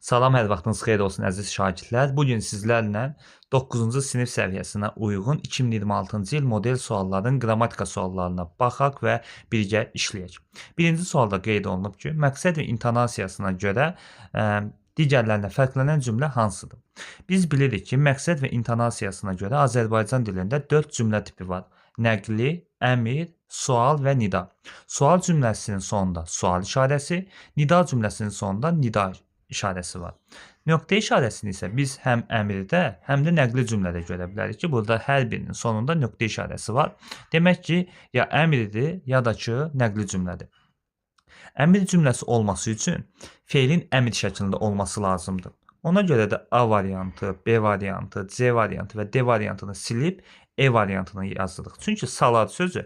Salam, hər vaxtınız xeyir olsun əziz şagirdlər. Bu gün sizlərlə 9-cu sinif səviyyəsinə uyğun 2026-cı il model sualların qrammatika suallarına baxaq və birgə işləyək. Birinci sualda qeyd olunub ki, məqsəd və intonasiyasına görə digərlərindən fərqlənən cümlə hansıdır? Biz bilirik ki, məqsəd və intonasiyasına görə Azərbaycan dilində 4 cümlə tipi var. Nəqli, əmr, sual və nida. Sual cümləsinin sonunda sual işarəsi, nida cümləsinin sonunda nida işarəsi var. Nöqtə işarəsini isə biz həm əmrdə, həm də nəqli cümlədə görə bilərik ki, burada hər birinin sonunda nöqtə işarəsi var. Demək ki, ya əmrdir, ya da ki, nəqli cümlədir. Əmr cümləsi olması üçün feilin əmr şəklində olması lazımdır. Ona görə də A variantı, B variantı, C variantı və D variantını silib E variantını yazırıq. Çünki salar sözü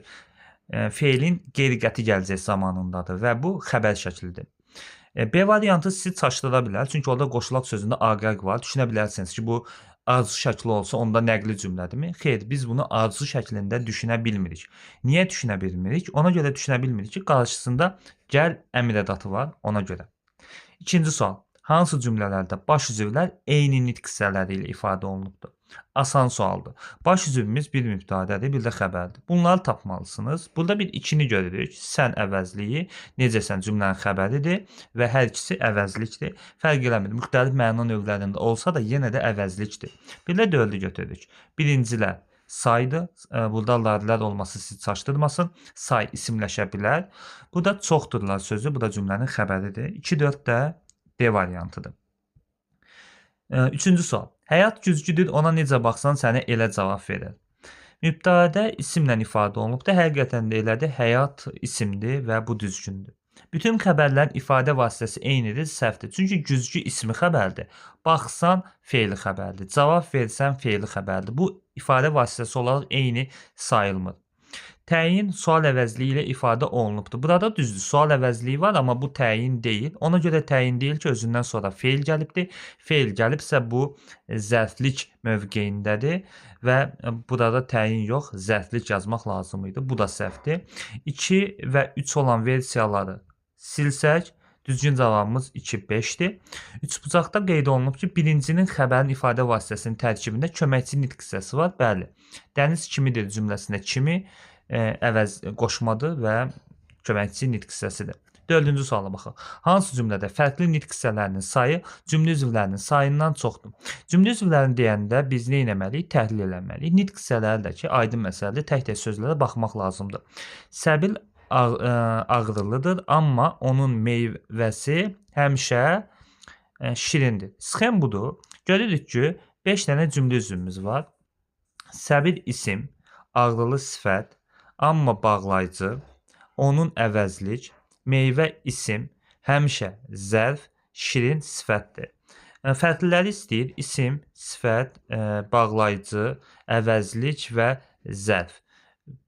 feilin qeyri-qəti gələcək zamanındadır və bu xəbər şəklidir. B variantı sizi çaşdıra bilər. Çünki orada qoşulaq sözündə aqəq var. Düşünə bilərsiniz ki, bu arzu şəkli olsa onda nəqli cümlədirmi? Xeyr, biz bunu arzu şəklində düşünə bilmirik. Niyə düşünə bilmirik? Ona görə düşünə bilmirik ki, qarşısında gəl əmr ədatı var, ona görə. İkinci sual. Hansı cümlələrdə baş üzvlər eyni nitq hissələri ilə ifadə olunubdur? Asan sualdır. Baş üzvümüz bir mübtədədir, bir də xəbərdir. Bunları tapmalısınız. Burada bir ikini görürük. Sən əvəzliyi, necəsən cümlənin xəbəridir və hər ikisi əvəzlikdir. Fərq eləmir. Müxtəlif məna növlərində olsa da yenə də əvəzlikdir. Bir də dördü götürürük. Birincilər saydır. Burada larilər olması sizi çaşdırmasın. Say isimləşə bilər. Bu da çoxdurlar sözü. Bu da cümlənin xəbəridir. 2-4 də D variantıdır. Üçüncü sual. Həyat güzgüdür, ona necə baxsan sənə elə cavab verir. Mübtədə isimlə ifadə olunubdur. Həqiqətən də elədir. Həyat isimdir və bu düzgündür. Bütün xəbərlərin ifadə vasitəsi eynidir, səhvdir. Çünki güzgü ismi xəbərdir. Baxsan feili xəbərdir. Cavab versən feili xəbərdir. Bu ifadə vasitəsi olaraq eyni sayılmır. Təyin sual əvəzliyi ilə ifadə olunubdur. Burada düzdür, sual əvəzliyi var, amma bu təyin deyil. Ona görə təyin deyil ki, özündən sonra feil gəlibdir. Feil gəlibsə bu zərflik mövqeyindədir və burada təyin yox, zərflik yazmaq lazım idi. Bu da səhvdir. 2 və 3 olan versiyaları silsək, düzgün cavabımız 2-5-dir. Üçbucaqda qeyd olunub ki, birincinin xəbərin ifadə vasitəsinin tərkibində köməkçi nitq hissəsi var. Bəli, dəniz kimidir cümləsində kimi əvəz qoşmadır və köməkçi nitq hissəsidir. Dördüncü suala baxaq. Hansı cümlədə fərqli nitq hissələrinin sayı cümlə üzvlərinin sayından çoxdur? Cümlə üzvlərini deyəndə biz nə etməliyik? Təhlil etməliyik. Nitq hissələri də ki, aydın məsələdir. Tək-tək sözlərə baxmaq lazımdır. Səbil ağrılıdır, amma onun meyvəsi həmişə şirindir. Sxem budur. Görürük ki, 5 dənə cümlə üzvümüz var. Səbil isim, ağrılı sifət, amma bağlayıcı, onun əvəzlik, meyvə isim, həmişə zərf, şirin sifətdir. Fərqliləri istəyir isim, sifət, bağlayıcı, əvəzlik və zərf.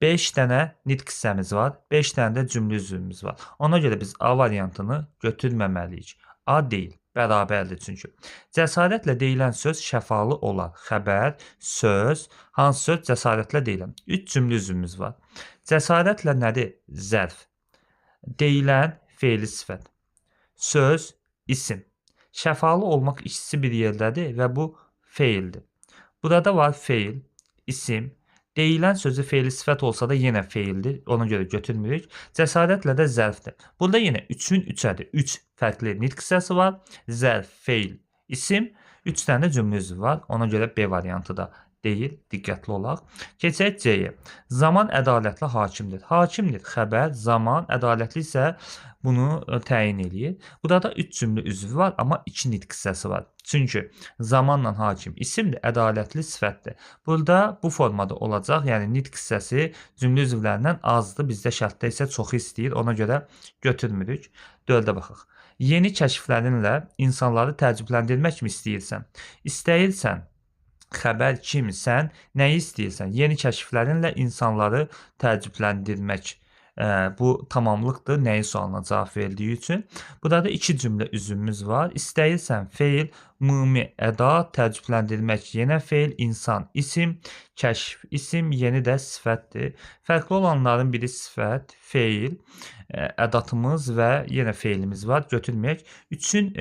5 dənə nitq hissəmiz var, 5 dənə də cümlə üzvümüz var. Ona görə biz A variantını götürməməliyik. A deyil, bərabərdir çünki. Cəsarətlə deyilən söz şəfalı olar. Xəbər, söz, hansı söz cəsarətlə deyilən? 3 cümlə üzvümüz var. Cəsarətlə nədir? Zərf. Deyilən feili sifət. Söz, isim. Şəfalı olmaq ikisi bir yerdədir və bu feildir. Burada var feil, isim. Deyilən sözü feili sifət olsa da yenə feildir. Ona görə götürmürük. Cəsarətlə də zərfdir. Burada yenə 3-ün 3-ədir. 3 fərqli nitq hissəsi var. Zərf, feil, isim. 3 dənə cümlə üzvü var. Ona görə B variantı da deyil. Diqqətli olaq. Keçək C-yə. Zaman ədalətli hakimdir. Hakimdir. Xəbər, zaman, ədalətli isə bunu təyin eləyir. Burada 3 cümlə üzvü var, amma 2 nitq hissəsi var. Çünki zamanla hakim isimdir, ədalətli sifətdir. Burada bu formada olacaq, yəni nitq hissəsi cümlə üzvlərindən azdır. Bizdə şərtdə isə çoxu istəyir, ona görə götürmürük. 4-ə baxaq. Yeni kəşflərinlə insanları təəccübləndirmək mi istəyirsən? İstəyirsən, xəbər kimsən, nəyi istəyirsən? Yeni kəşflərinlə insanları təəccübləndirmək. Bu tamamlıqdır, nəyi sualına cavab verildiyi üçün. Burada da 2 cümlə üzvümüz var. İstəyirsən feil, ümumi ədat, təəccübləndirmək yenə feil, insan isim, kəşf isim, yeni də sifətdir. Fərqli olanların biri sifət, feil, ədatımız və yenə feilimiz var. Götürməyək. 3-ün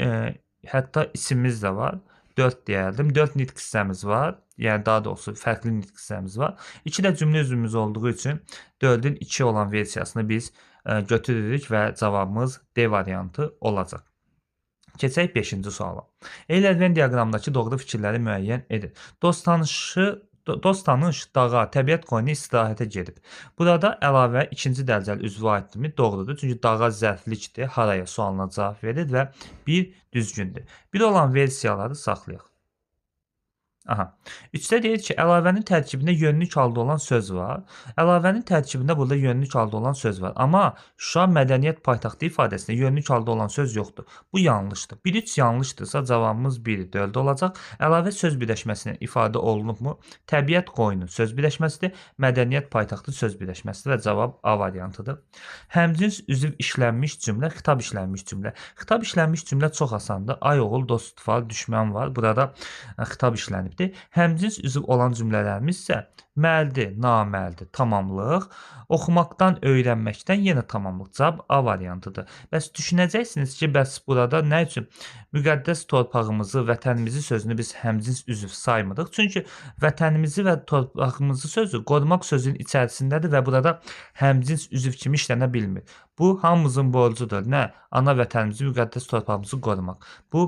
hətta isimimiz də var. 4 deyərdim. 4 nitq hissəmiz var. Yəni daha doğrusu fərqli nitq hissəmiz var. 2 də cümlə üzvümüz olduğu üçün 4-ün 2 olan versiyasını biz götürürük və cavabımız D variantı olacaq. Keçək 5-ci suala. Eyler Venn diaqramındakı doğru fikirləri müəyyən edin. Dost tanış dağa, təbiət qoyunu istirahətə gedib. Burada əlavə ikinci dərəcəli üzvə aiddirmi? Doğrudur. Çünki dağa zərflikdir, haraya sualına cavab verir və bir düzgündür. Bir olan versiyaları saxlayaq. Aha. 3-də deyir ki, əlavənin tərkibində yönlük halda olan söz var. Əlavənin tərkibində burada yönlük halda olan söz var. Amma Şuşa mədəniyyət paytaxtı ifadəsində yönlük halda olan söz yoxdur. Bu yanlışdır. 1-3 yanlışdırsa cavabımız 1-4 olacaq. Əlavə söz birləşməsinin ifadə olunubmu? Təbiət qoyunu söz birləşməsidir. Mədəniyyət paytaxtı söz birləşməsidir və cavab A variantıdır. Həmcins üzv işlənmiş cümlə, xitab işlənmiş cümlə. Xitab işlənmiş cümlə çox asandır. Ay oğul, dost var, düşmən var. Burada xitab işlənib. Həmcins üzv olan cümlələrimiz isə məldir, naməldir, tamamlıq, oxumaqdan, öyrənməkdən yenə tamamlıq. Cavab A variantıdır. Bəs düşünəcəksiniz ki, bəs burada nə üçün müqəddəs torpağımızı, vətənimizi sözünü biz həmcins üzv saymırıq? Çünki vətənimizi və torpağımızı sözü qorumaq sözünün içərisindədir və burada həmcins üzv kimi işlənə bilmir. Bu hamımızın borcudur. Nə? Ana vətənimizi, müqəddəs torpağımızı qorumaq. Bu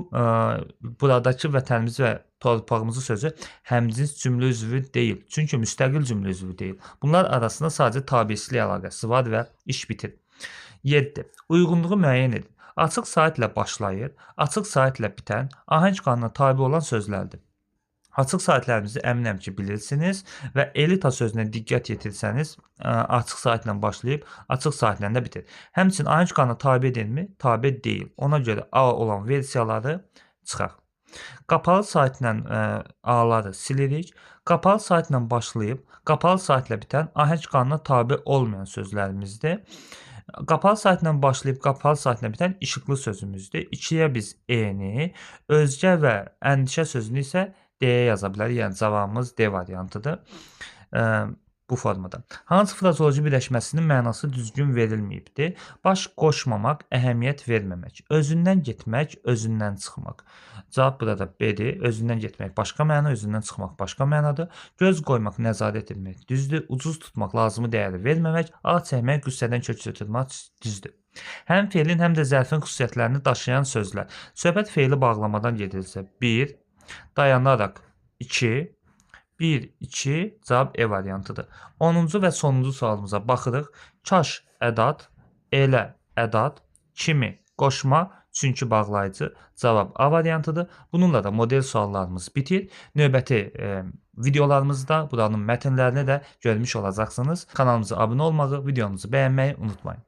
buradakı vətənimizi və torpağımızı sözü həmcins cümlə üzvü deyil. Çünki müstəqil cümlə üzvü deyil. Bunlar arasında sadəcə tabiçilik əlaqəsi var və iş bitir. 7. Uyğunluğu müəyyən edin. Açıq saitlə başlayır, açıq saitlə bitən, ahəng qanuna tabe olan sözlərdir. Açıq saitlərimizi əminəm ki, bilirsiniz və elita sözünə diqqət yetirsəniz, açıq saitlə başlayıb, açıq saitlə də bitir. Həmçinin ahəng qanuna tabe edilmi? Tabe deyil. Ona görə A olan versiyaları çıxaq. Qapalı saitlə A-ları silirik. Qapalı saitlə başlayıb, qapalı saitlə bitən ahəng qanuna tabe olmayan sözlərimizdir. Qapalı saitlə başlayıb, qapalı saitlə bitən işıqlı sözümüzdür. 2-yə biz E-ni, özgə və əndişə sözünü isə D-yə yaza bilərik. Yəni cavabımız D variantıdır. Bu formada. Hansı frazeoloji birləşməsinin mənası düzgün verilməyibdir? Baş qoşmamaq, əhəmiyyət verməmək, özündən getmək, özündən çıxmaq. Cavab burada B-dir. Özündən getmək başqa məna, özündən çıxmaq başqa mənadır. Göz qoymaq, nəzarət etmək düzdür. Ucuz tutmaq, lazımı dəyəri verməmək, ağ çəkmək, qüssədən kök götürmək düzdür. Həm feilin, həm də zərfin xüsusiyyətlərini daşıyan sözlər. Söhbət feili bağlamadan gedirsə 1, dayanaraq 2, 1, 2, cavab E variantıdır. 10-cu və sonuncu sualımıza baxırıq. Kaş ədad, elə ədad, kimi qoşma, çünki bağlayıcı, cavab A variantıdır. Bununla da model suallarımız bitir. Növbəti videolarımızda buranın mətnlərini də görmüş olacaqsınız. Kanalımıza abunə olmağı, videomuzu bəyənməyi unutmayın.